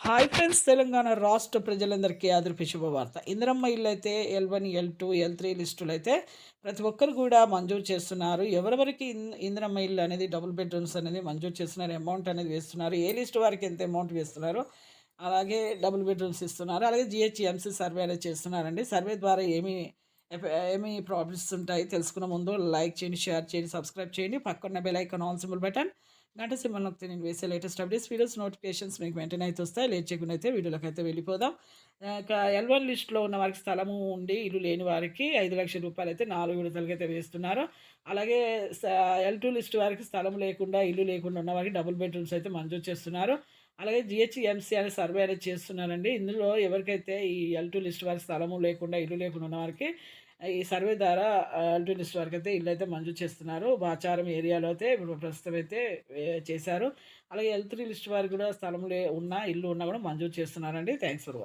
Hi friends, Telangana రాష్ట్ర ప్రజలందరికీ ఆదర్శ శుభవార్త. ఇందిరమ్మ ఇల్లు అయితే L1, L2, L3 లిస్టులు అయితే ప్రతి ఒక్కరు కూడా మంజూరు చేస్తున్నారు. ఎవరెవరికి ఇందిరమ్మ ఇల్లు అనేది డబుల్ బెడ్రూమ్స్ అనేది మంజూరు చేస్తున్నారు, అమౌంట్ అనేది వేస్తున్నారు, ఏ లిస్ట్ వారికి ఎంత అమౌంట్ వేస్తున్నారు, అలాగే డబుల్ బెడ్రూమ్స్ ఇస్తున్నారు, అలాగే GHMC సర్వే అనేది చేస్తున్నారండి. సర్వే ద్వారా ఏమి ప్రాబ్లమ్స్ ఉంటాయి తెలుసుకునే ముందు లైక్ చేయండి, షేర్ చేయండి, సబ్స్క్రైబ్ చేయండి, పక్కన bell icon on symbol button గంట సింబల్ నొక్కితే నేను వేసే లేటెస్ట్ అప్డేట్స్ వీడియోస్ నోటిఫికేషన్స్ మీకు వెంటనే అయితే వస్తాయి. లేట్ చేయకుండా అయితే వీడియోలోకి అయితే వెళ్ళిపోదాం. ఇక L1 లిస్ట్‌లో ఉన్న వారికి స్థలము ఉండి ఇల్లు లేని వారికి రూ. 5,00,000 అయితే 4 విడతలకైతే వేస్తున్నారు. అలాగే స L2 లిస్ట్ వారికి స్థలం లేకుండా, ఇల్లు లేకుండా ఉన్న వారికి డబుల్ బెడ్‌రూమ్స్ అయితే మంజూరు చేస్తున్నారు. అలాగే GHMC అనే సర్వే అనేది చేస్తున్నారండి. ఇందులో ఎవరికైతే ఈ L2 లిస్ట్ వారికి స్థలము లేకుండా, ఇల్లు లేకుండా ఉన్న వారికి ఈ సర్వే ద్వారా L2 లిస్ట్ వరకైతే ఇళ్ళైతే మంజూరు చేస్తున్నారు. బాచారం ఏరియాలో అయితే ఇప్పుడు ప్రస్తుతం అయితే చేశారు. అలాగే L3 లిస్ట్ వారికి కూడా స్థలం ఉన్నా, ఇల్లు ఉన్నా కూడా మంజూరు చేస్తున్నారండి. Thanks for watching.